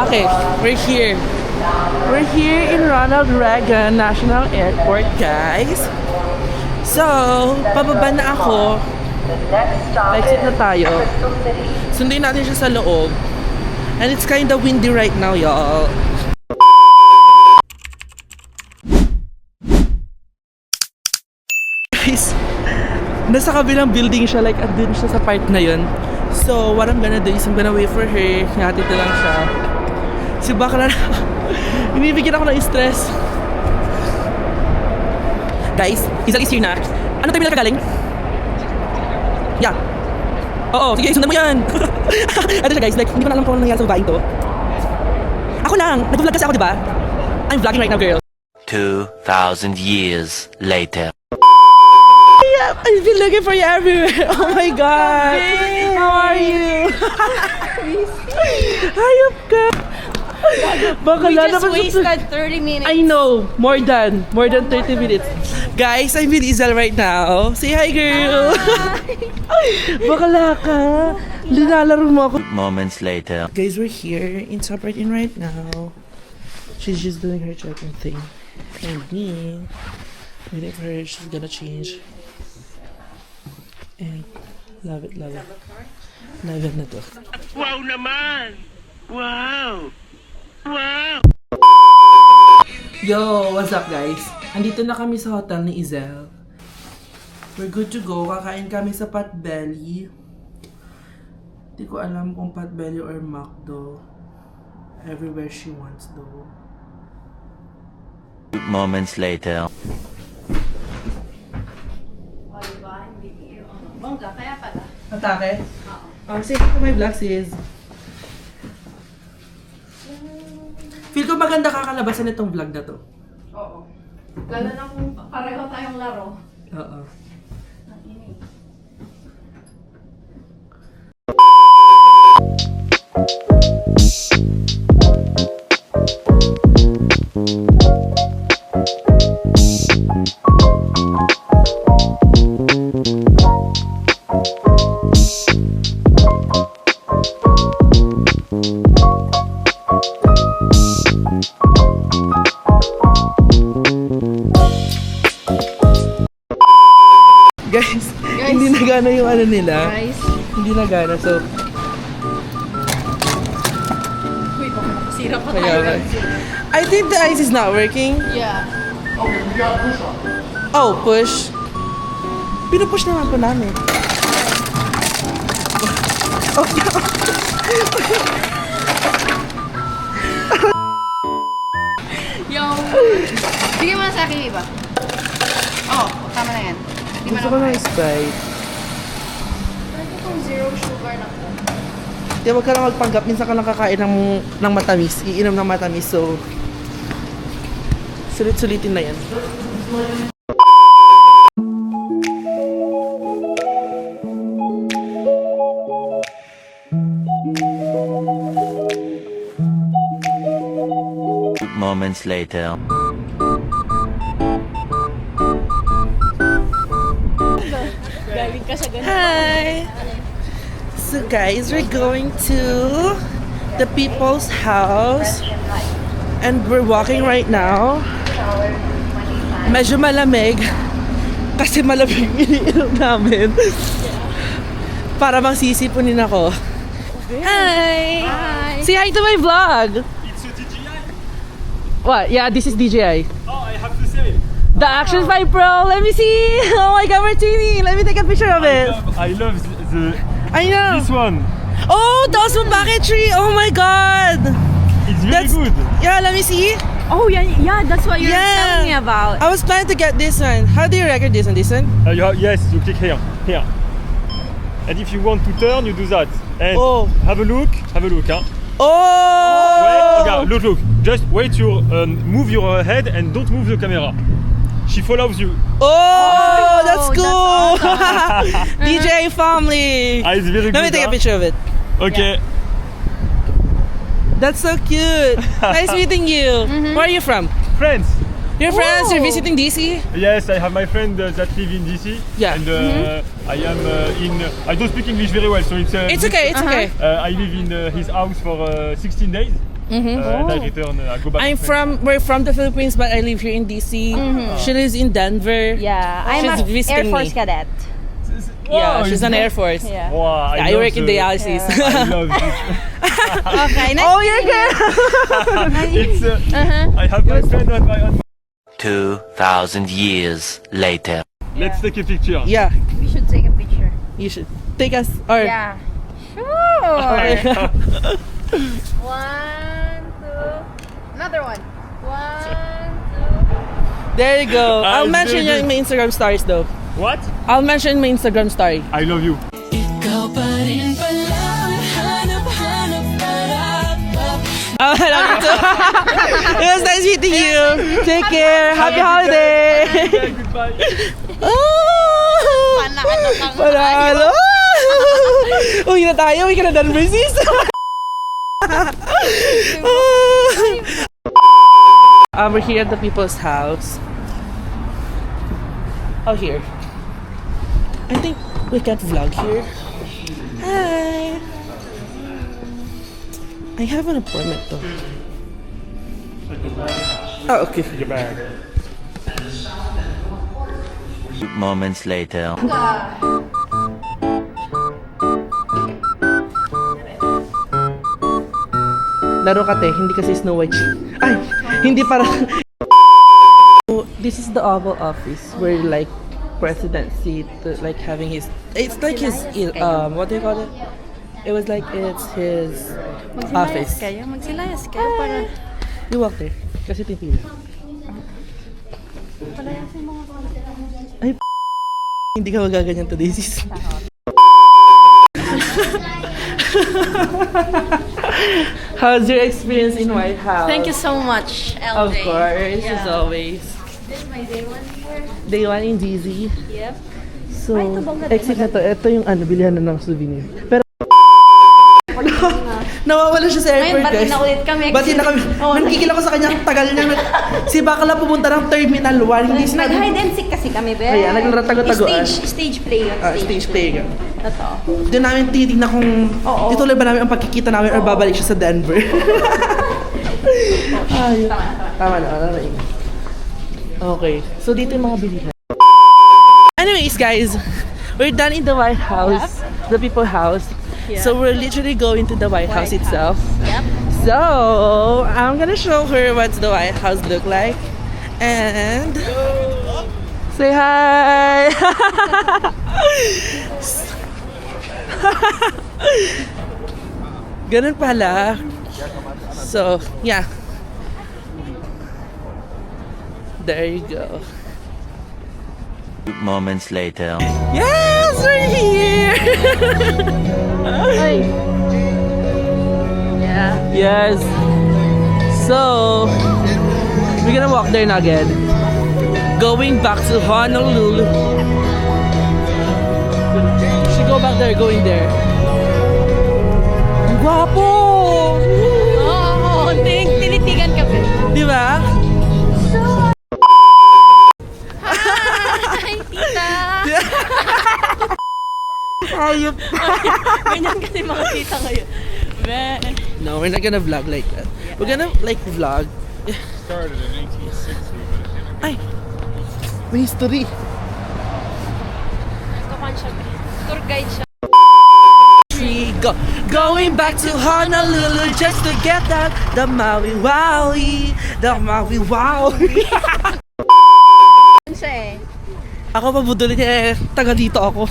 Okay, we're here. We're here in Ronald Reagan National Airport, guys. So, pababa na ako. Exit na tayo. Sundin natin siya sa loob. And it's kinda windy right now, y'all. Guys, nasa kabilang building siya, like andun siya sa part na yun. So, what I'm gonna do is I'm gonna wait for her. Hinatid lang siya. Si bakla na. Inibigyan ako ng stress. Guys, Isal is here na. Ano tayo nakagaling? Yeah. Oo, sige, sundan mo yan. Ito siya guys, like, hindi ko na alam kung ano nangyari sa babaeng to. Ako lang, nag-vlog kasi ako, diba? I'm vlogging right now, girl. 2,000 years later. I've been looking for you everywhere. Oh my God. How are you? Hayop ka. Baka We just naman wasted 30 minutes. I know. More than 30 minutes. Guys, I'm with Isel right now. Say hi, girl. Bakala ka. Linalaro mo ako. Moments later. Guys, we're here in Submarine right now. She's just doing her check-in thing. And me, waiting for her. She's gonna change. And love it, love it. Love it na to. Wow naman! Wow! Wow! Yo, what's up guys? Andito na kami sa hotel ni Isel. We're good to go. Kakain kami sa Potbelly. Hindi ko alam kung Potbelly or McDo. Everywhere she wants though. Moments later. Bongga, kaya pala. Atake? Oo. Say hi to my vlog sis. Feel ko maganda kakalabasan itong vlog na to. Oo. Lalo na kung pareho tayong laro. Oo. Guys, hindi nagana yung ano nila. Guys. Hindi nagana, so Uy, baka makasira pa kaya tayo. I think the ice is not working. Yeah. Oh, push. Pinupush naman po namin. Yung... Bigyan mo na sa akin iba. Oh, tama na yan. Hindi man Gusto ko ng Sprite. Pwede kung zero sugar na po. Di wag ka lang magpanggap. Minsan ka lang kakain ng matamis. Iinom ng matamis. So, sulit-sulitin na yan. Moments later. Galing ka sa ganun. Hi! So guys, we're going to the people's house. And we're walking right now. Medyo malamig. Kasi malamig iniinom namin. Para bang sisipunin ako. Hi! Hi! Say hi to my vlog! It's a DJI? What? Yeah, this is DJI. Oh, I have to say, The Action 5 Pro! Let me see! Oh my God, Martini! Let me take a picture of it! I love I know! this one. Oh, the Osmo Bucket Tree! Oh my God! It's really good. Yeah, let me see. Oh, yeah, that's what you're Yeah. telling me about. I was planning to get this one. How do you record this one? This one? Yes, you click here. And if you want to turn, you do that. And Oh. have a look, huh? Oh! Wait, regarde, look. Just wait your, move your head and don't move the camera. She follows you. Oh, that's that's cool! DJ family! Ah, it's very good. Let me take a picture of it. Okay. That's so cute. Nice meeting you. Where are you from? Friends. Your friends, you're Oh. visiting DC? Yes, I have my friend that live in DC. Yeah. And I am in. I don't speak English very well, so it's. It's okay, it's okay. I live in his house for 16 days. and I return. I go back. We're from the Philippines, but I live here in DC. She lives in Denver. Yeah, I'm She's an visiting Air Force me. cadet. Yeah, Wow, she's is an that- Air Force. Yeah. Wow, I love work in dialysis. I love it. Okay, next. Oh, you're good. It's, I have my friend on my. 2,000 years later. Let's take a picture. Yeah, We should take a picture. you should take us. Or Yeah. Sure. Okay. 1, 2. Another one. 1, 2. There you go. Ah, I'll it's mention very you in my Instagram stories though. What? I'll mention my Instagram story. I love you. Oh, I love you too. It was nice meeting you. Take care. Happy holiday. Goodbye. Oh! Panalo. Uwi na tayo. Uwi ka na Denver, sis. We're here at the people's house. Oh, here. I think we can't vlog here. Hi. I have an appointment though. Oh, okay. Your bag. Moments later. Laro ka te, hindi kasi Snow White. Ay, hindi para. So, this is the Oval Office where like president seat, like having his. It's like his what do you call it? It was like it's his office. Magsilayas kayo para... You walk there. Kasi titila. Ay, hindi ka magaganyan today, sis. How's your experience in White House? Thank you so much, LJ. Of course, Yeah. as always. This is my day 1 here. Day 1 in DZ. Yep. So, exit na to. Ito yung bilihan na ng souvenir. Pero, nawawala siya sa airport, Ngayon, bati guys. na ulit kami. Bati na kami. Oo. Nagkikila ko sa kanya, ang tagal niya. Si Bakala pumunta ng Terminal 1. Hindi sinabi. Nag-hide and seek kasi kami, be. Ayan, naglaro-tago-tagoan. Stage play yun. Stage play. Totoo. Doon namin titignan kung Oo. tituloy ba namin ang pagkikita namin or babalik siya sa Denver. Ayun. Tama na. Okay. So, dito yung mga bilihan. Anyways, guys, we're done in the White House, the people house. Yeah. So we're literally going to the White House itself. Yep. So I'm gonna show her what the White House look like, and say hi. Ganun pala. So yeah. There you go. Moments later. Yes, we're here. Yeah. Yes. So, we're gonna walk there na again. Going back to Honolulu. Should go back there, going there. Ang gwapo! Oo, tinitigan ka, be. Di ba? Hi, tita! Ayup. Ganyan kasi mga tita ngayon. Be. No, we're not gonna vlog like that. We're gonna like vlog. Started in 1860. Ay! May history. Kapan siya, be. Tour guide siya. Going back to Honolulu just to get that the Maui Wowie, the Maui Wowie. Ano siya eh? Ako pa budol niya, taga dito ako.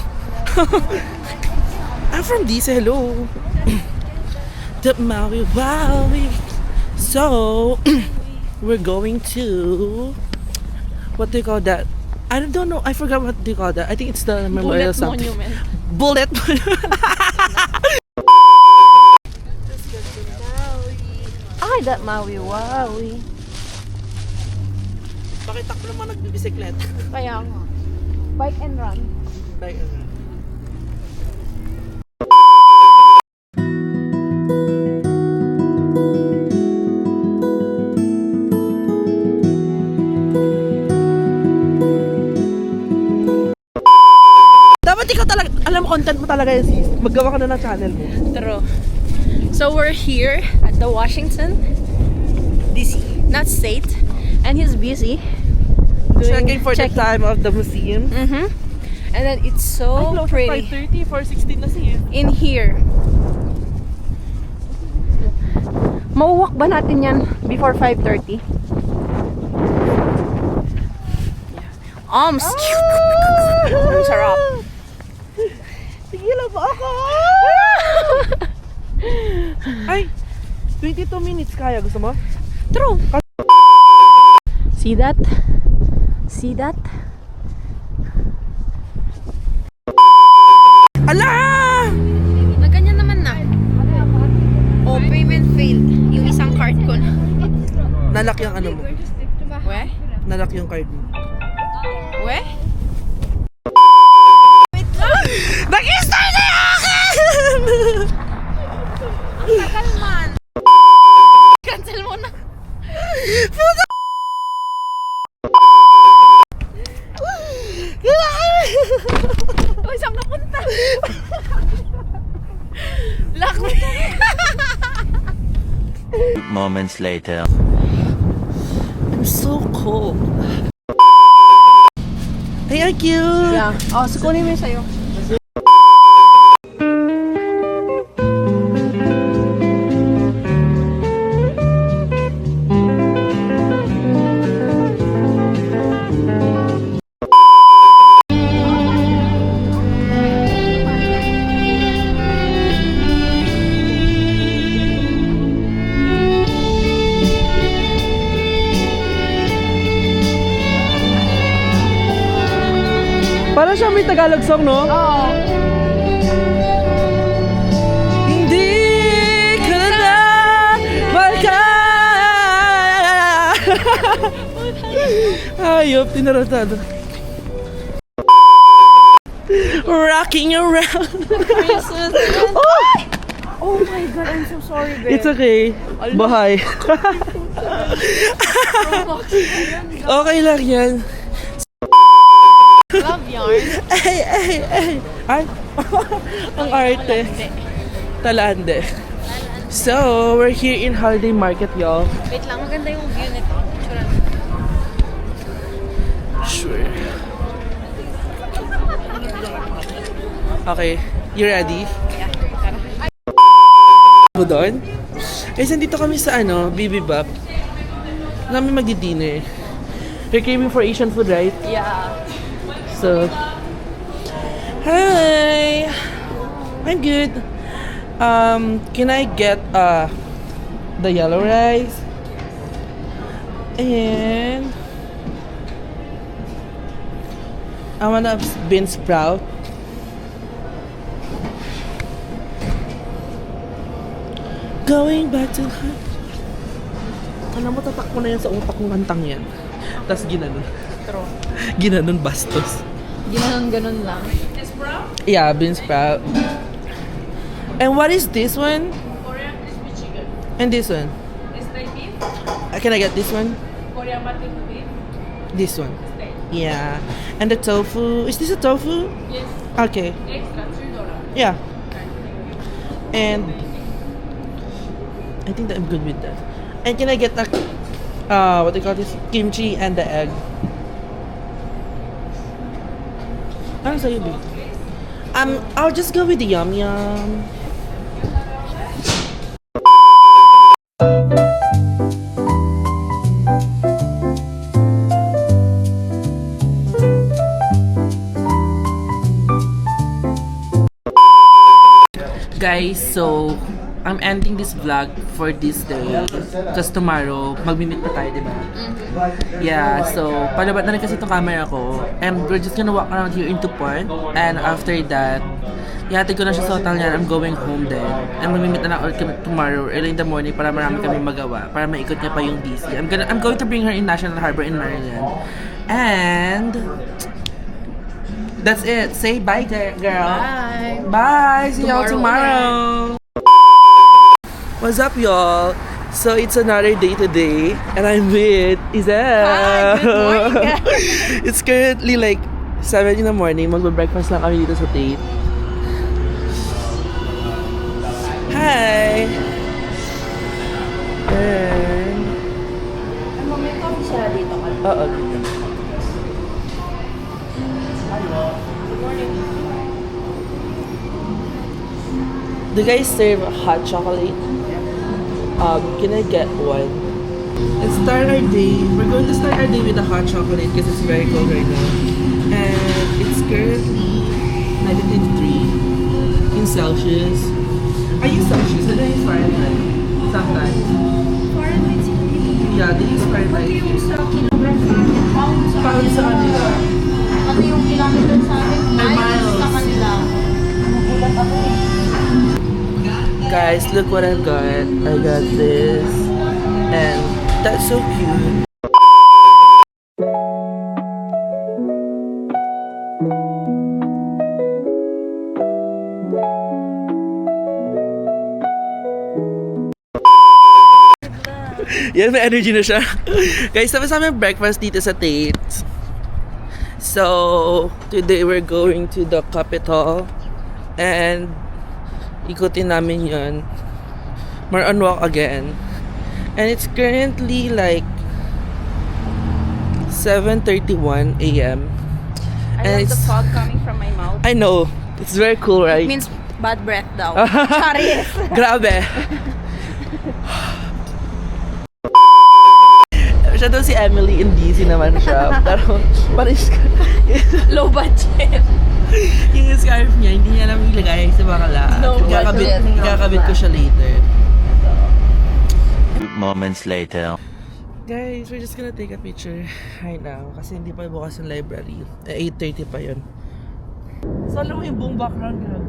I'm from DC, hello. The Maui Wowie. So, we're going to, what do you call that? I don't know, I forgot what do you call that. I think it's the memorial Bullet something. monument. Bullet Ay, that Maui Wowie. Bakit takbo naman nagbibisikleta? Kaya nga. Bike and run. Dapat ikaw talaga, alam mo, content mo talaga yun, sis. Maggawa ka na ng channel mo. True. So we're here at the Washington busy. Not state. And he's busy. Checking for the time of the museum. Mm-hmm. And then it's so pretty 5:30, 4:16 na siya. in here. Mauwalk ba natin yan before 5:30? Oms! Ang sarap. Sige lang po ako! Ay! 22 minutes kaya. Gusto mo? True. See that? See that? Ala! Na ganyan naman na. Oh, payment failed. Yung isang card ko na. Nalak yung ano mo. We? Nalak yung card mo. We? Nag-start na yung akin! Tagal man. Cancel mo na. Uy, saan ka punta? Lock me. Moments later. I'm so cold. Thank you! Yeah. Oh, so kunin mo yung sa'yo. Para siya may Tagalog song, no? Oo. Hindi ka na baka. Ayop, tinaratado. Rocking around. Oh my God, I'm so sorry, babe. It's okay. Bahay. Okay lang yan. Love yarn. Ay, ay, ay. Ay, ang arte. Talande. So, we're here in Holiday Market, y'all. Wait lang, maganda yung view nito. Picturean. Sure. Okay, you ready? Yeah, tara. Go doon? Guys, nandito kami sa Bibibap. Namin magdi-dinner. You're craving for Asian food, right? Yeah. So, hi! I'm good. Can I get the yellow rice? And I want a bean sprout. Going back to alam mo, tatak mo na yan sa utak ng kantang yan. Tapos ginanon. True. Ginanon bastos. Ginanon-ganon lang. Yeah, bean sprout. And what is this one? Korean crispy chicken. And this one? Steak beef. Can I get this one? Korean barbecue beef. This one. Steak. Yeah. And the tofu. Is this a tofu? Yes. Okay. Extra $3. Yeah. And I think that I'm good with that. And can I get the what do you call this? Kimchi and the egg. Ano sa'yo, babe? I'll just go with the yum yum. Guys, so I'm ending this vlog for this day because tomorrow magmi-meet pa tayo, diba? Yeah, so palabat na rin kasi itong camera ko and we're just gonna walk around here into Port and after that ihatid ko na siya sa hotel niya. I'm going home then and magmi-meet na lang ulit kami tomorrow early in the morning para marami kami magawa para maikot niya pa yung DC. I'm going to bring her in National Harbor in Maryland and that's it. Say bye, girl. Bye. Bye. See y'all Tomorrow tomorrow. What's up, y'all? So it's another day today, and I'm with Isel. Hi, good morning, guys. It's currently like 7 in the morning. Magbe-breakfast lang kami dito sa Tate. Hi. And Oo. Do you guys serve hot chocolate? Can I get one? Let's start our day. We're going to start our day with a hot chocolate because it's very cold right now. And it's currently -3 in Celsius. I use Celsius. I don't use Fahrenheit. Sometimes. Yeah, they use Fahrenheit. Pounds sa kanila. Ano yung kilometer sa akin? Miles. Sa kanila. Nagulat ako eh. Guys, look what I've got. I got this. And that's so cute. Yan, may energy na siya. Guys, tapos namin breakfast dito sa Tate's. So, today we're going to the Capitol. And ikutin namin yun. We're on walk again. And it's currently like 7:31 a.m. I love the fog coming from my mouth. I know. It's very cool, right? It means bad breath daw. Charis. Grabe. Siya daw si Emily in DC naman siya. Pero, paris ka. Low budget. Yung scarf niya, hindi niya naman ilagay sa bakala. No budget. Ikakabit ko siya later. Moments later. Guys, we're just gonna take a picture right now. Kasi hindi pa bukas yung library. 8:30 pa yun. So, alam mo yung buong background ko.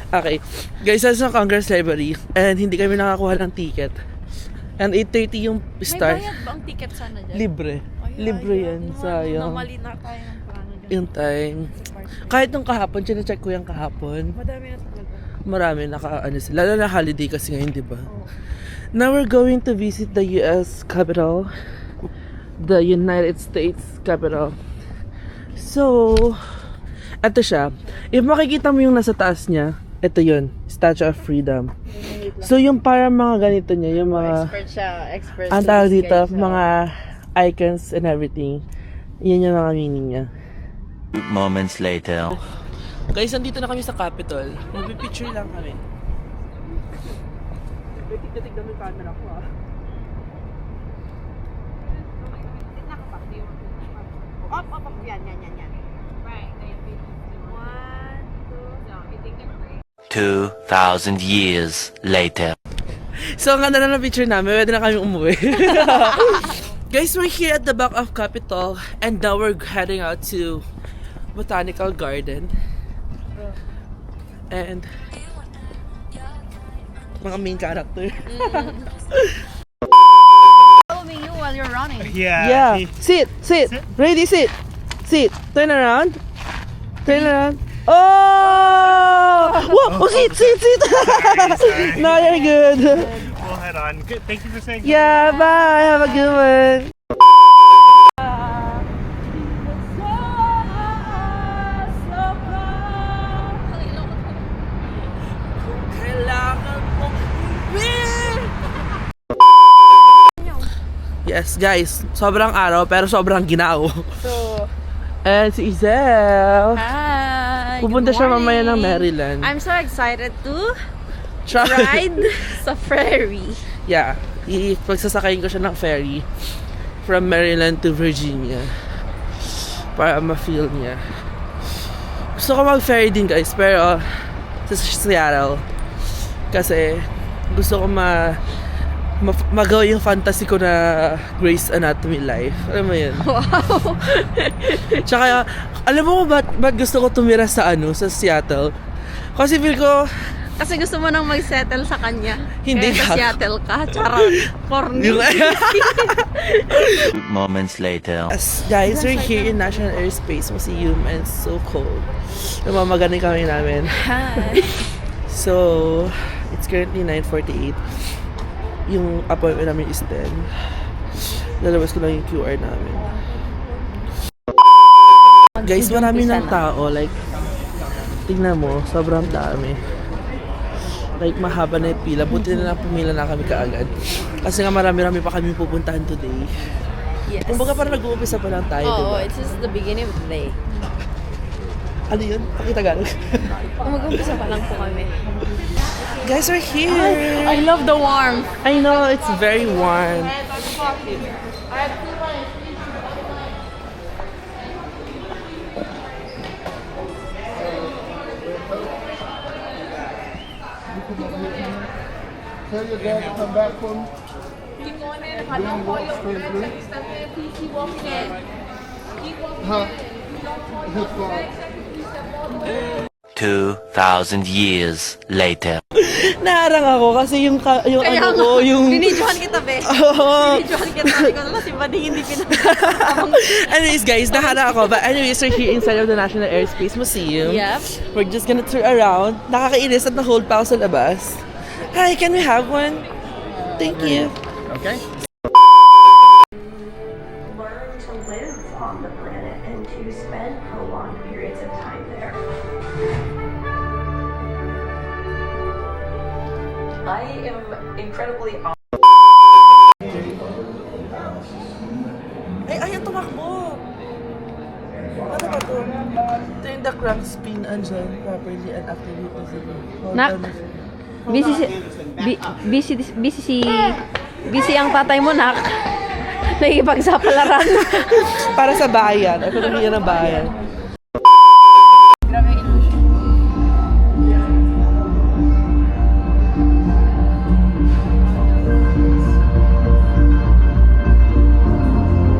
Okay. Guys, nasa Congress Library and hindi kami nakakuha ng ticket. And 8:30 yung May start. bayad ba ang ticket sana dyan? Libre. Libre yan. Sayang. Namali na tayo ng plano dyan. Yung time. Kahit nung kahapon, check ko yung kahapon. Madami na talaga. Marami ano sila. Lalo na holiday kasi ngayon, di ba? Now we're going to visit the US Capitol. The United States Capitol. So, eto siya. If makikita mo yung nasa taas niya, ito yun. Statue of Freedom. So, yung parang mga ganito niya, yung mga... Expert siya. Expert. Ang tawag dito, mga icons and everything. Yan yung mga meaning niya. Moments later. Guys, nandito na kami sa Capitol. Magpipicture lang kami. Tig-tig namin camera ko ah. Up. Yan. Right. 1, 2, 2,000 years later. So, ang ganda na ng picture namin. Pwede na kami umuwi. Guys, we're here at the back of Capitol. And now we're heading out to Botanical Garden. And mga main character. Filming you while you're running. Yeah. Sit. Ready, sit. Turn around. Oh! Whoa! Oh, sit. No, you're good. We'll head on. Good. Thank you for saying. Yeah, bye. Have a good one. Yes, guys. Sobrang araw, pero sobrang ginao. So, And si Izel. hi. Pupunta good siya mamaya ng morning. Maryland. I'm so excited to Try- ride sa ferry. Yeah. Pagsasakayin ko siya ng ferry from Maryland to Virginia para ma-feel niya. Gusto ko mag-ferry din, guys, pero sa Seattle kasi gusto ko magawa yung fantasy ko na Grey's Anatomy life. Alam mo yun? Wow. Tsaka, alam mo ba't gusto ko tumira sa Seattle? Kasi feel ko, Kasi gusto mo nang mag-settle sa kanya. Hindi Kaya sa ka. Seattle ka. Charot. Corny. yung, Moments later. As guys, we're here in National Airspace Museum and it's so cold. Namamagaling kami namin. Hi. So, it's currently 9:48. Yung appointment namin is 10. Lalabas ko lang yung QR namin. Guys, marami ng tao. Like, tingnan mo, sobrang dami. Like, mahaba na yung pila. Buti na lang pumila na kami kaagad. Kasi nga marami-rami pa kami pupuntahan today. Yes. Kumbaga parang nag-uumpisa pa lang tayo, Oo, diba? it's just the beginning of the day. Ano yun? Pakitagalog. Mag-umpisa pa lang po kami. Guys, we're here! I love the warmth. I know, it's very warm. Tell your dad to come back for me. Then walk straight through. Huh? His fault. 2,000 years later. Naharang ako kasi yung ano ko, yung... Binidyohan kita, be. Oo. Binidyohan kita. Sabi ko na si Bading hindi Anyways, guys, naharang ako. But anyways, we're here inside of the National Airspace Museum. Yep. We're just gonna tour around. Nakakainis at na-hold pa ako sa labas. Hi, can we have one? Thank you. Okay. Learn to live on the planet and to spend prolonged periods of time there. I am incredibly Ay, ayaw tumakbo. Ano ba to? Turn the crank spin andyan properly and activate the signal. Nak. Busy ang tatay mo, nak. Nakikipagsapalaran. Para sa bayan. Ekonomiya ng bayan. Grabe yung illusion.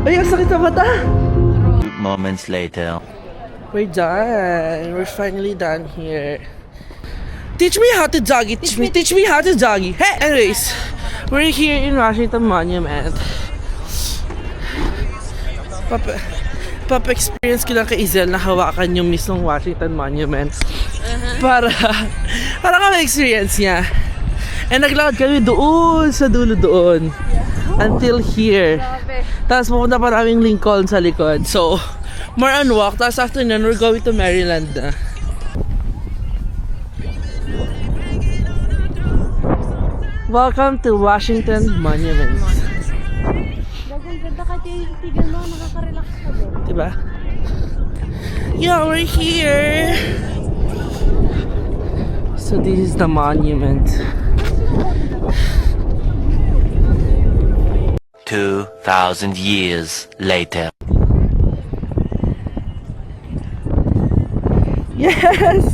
Ay, ang sakit sa mata! Moments later. We're done. We're finally done here. Teach me how to doggy. Teach me how to doggy. Hey! Anyways, we're here in Washington Monument. Papa-experience ko lang kay Izel na hawakan yung mismong Washington Monument. Para ma-experience niya. And naglakad kami doon sa dulo doon. Until here. Tapos pupunta pa namin Lincoln sa likod. So, more on walk. Tapos after nun, we're going to Maryland na. Welcome to Washington Monument. Ganda ka, tigil mo. Nakaka-relax ka ba? Diba? Yeah, we're here. So this is the monument. 2,000 years later. Yes!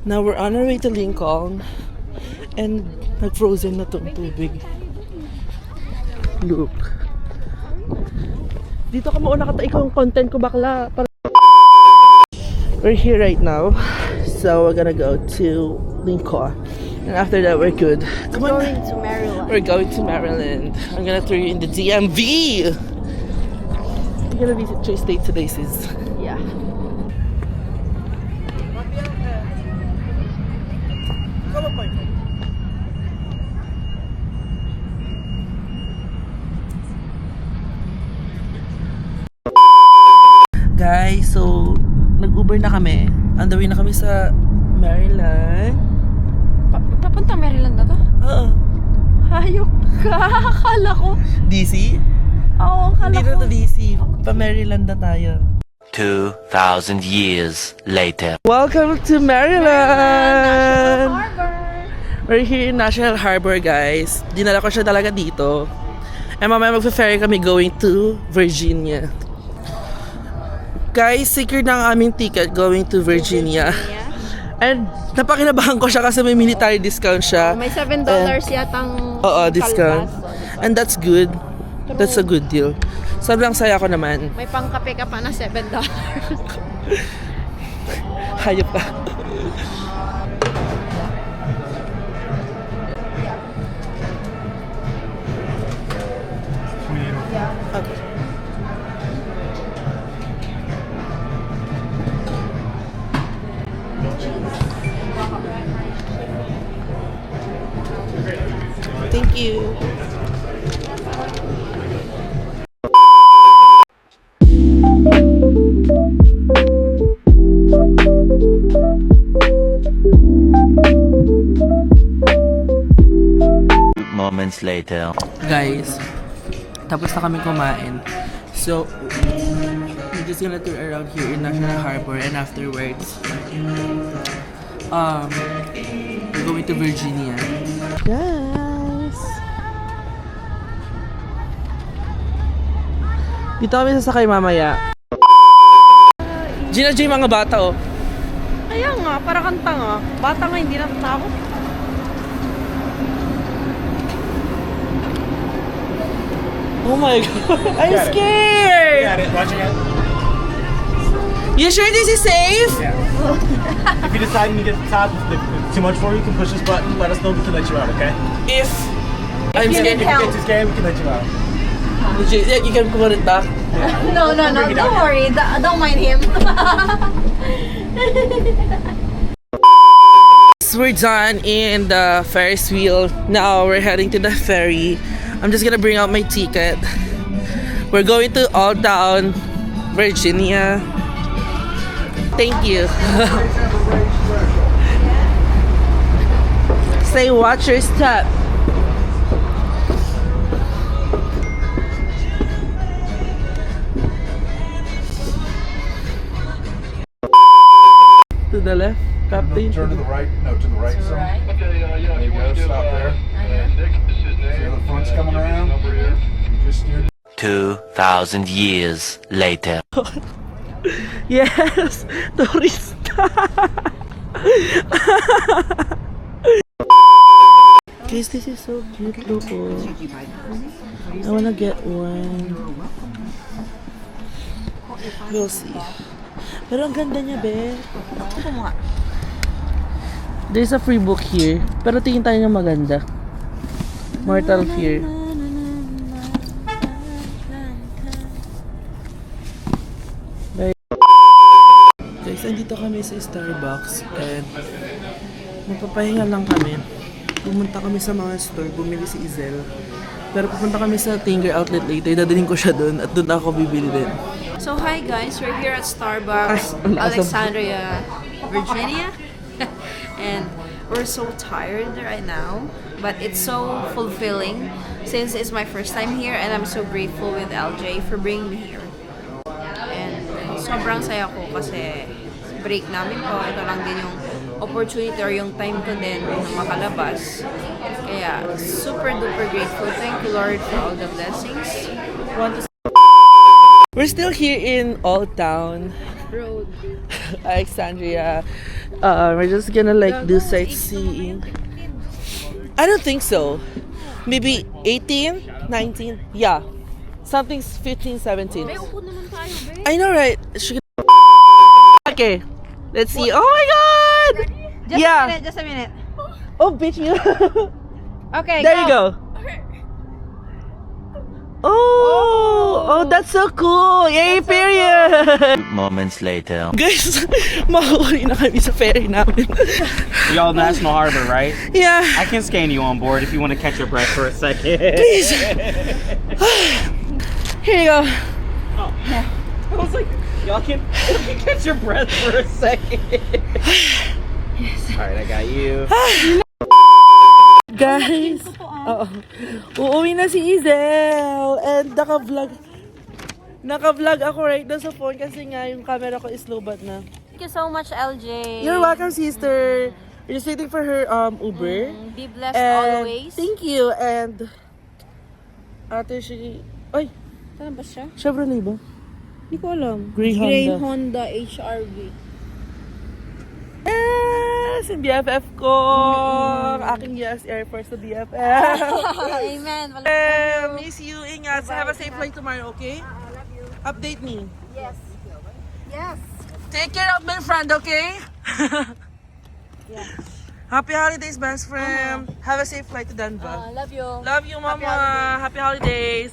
Now we're on our way to Lincoln. And nag-frozen na tong tubig. Look. Dito ka mauna ka ikaw ang content ko bakla. We're here right now. So we're gonna go to Lincoln. And after that we're good. Come on. Going to Maryland. We're going to Maryland. I'm gonna throw you in the DMV. I'm gonna visit your state today, sis. Yeah. Guys, so nag-Uber na kami. On the way na kami sa Maryland. Papunta Maryland na to? Oo. Hayop ka. Akala ko. DC? Oo, akala Hindi ko. na to DC. Pa Maryland na tayo. 2,000 years later. Welcome to Maryland! We're here in National Harbor, guys. Dinala ko siya talaga dito. And mamaya magfe-ferry kami going to Virginia. Guys, secured na ang aming ticket going to Virginia. And napakinabahan ko siya kasi may military discount siya. May $7 yatang Oo, discount. kalpas. And that's good. That's a good deal. Sobrang saya ko naman. May pangkape ka pa na $7. Hayop ka. Okay. Thank you. moments later. Guys, tapos na kami kumain. So, we're just gonna tour around here in National Harbor and afterwards, we're going to Virginia. Guys! Dito kami sasakay mamaya. Gina J, mga bata oh. Kaya nga, para kanta nga. Bata nga, hindi natatakot. Oh my god, I'm scared! Got it. Watching it. You sure this is safe? If you decide to get to the top, if it's too much for you, you can push this button. Let us know. We can let you out. Okay? If I'm scared, If you get too scared, we can let you out. legit, you can put it back. No, don't worry. Don't mind him. We're done in the Ferris wheel. Now we're heading to the ferry. I'm just gonna bring out my ticket. We're going to Old Town, Virginia. Thank you. Say, watch your step. To the left, Captain. Turn to the right. No, to the right. Some. There you go. Stop there. See how the front's coming around? Just steer. 2,000 years later. Yes, turista. Guys, this is so cute. Look, oh. I wanna get one. We'll see. Pero ang ganda niya, be. There's a free book here. Pero tingin tayo ng maganda. Mortal Fear. Guys, andito kami sa Starbucks and magpapahinga lang kami. Pumunta kami sa mga store, bumili si Izel. Pero pupunta kami sa Tinger outlet later, dadalhin ko siya doon at doon ako bibili din. So, hi guys. We're here at Starbucks, Alexandria, Virginia. And we're so tired right now. But it's so fulfilling since it's my first time here and I'm so grateful with LJ for bringing me here. And sobrang saya ko kasi break namin po. Ito lang din yung opportunity or yung time ko din na makalabas. Kaya super duper grateful. Thank you Lord for all the blessings. We're still here in Old Town, Road. Alexandria. We're just gonna like do sightseeing. I don't think so. Maybe 18, 19, yeah. Something's 15, 17. I know, right? Okay, let's see. Oh my god! Just a minute. Oh, bitch, you. Okay, There you go. Oh, that's so cool. Yay, period. Moments later. Guys, mahuhuli na kami sa ferry namin. Y'all National Harbor, right? Yeah. I can scan you on board if you want to catch your breath for a second. Please. Here you go. I was like, y'all can catch your breath for a second. Alright, I got you. Guys, uuwi na si Izel and naka-vlog ako right na sa phone kasi nga yung camera ko is low-bat na. Thank you so much, LJ. You're welcome, sister. We're just waiting for her Uber. Be blessed And always. thank you. And ate she... Ay, Saan ba siya? Chevrolet ba? Hindi ko alam. Grey Honda. Honda HRV. Yes! Yung BFF ko! Aking US Air Force na BFF. Amen. Miss you. Ingat. Have a safe flight tomorrow, okay? Love you. Update me. Yes. Yes. Take care of my friend, okay? Happy holidays, best friend. Have a safe flight to Denver. Love you. Love you, Mama. Happy holidays.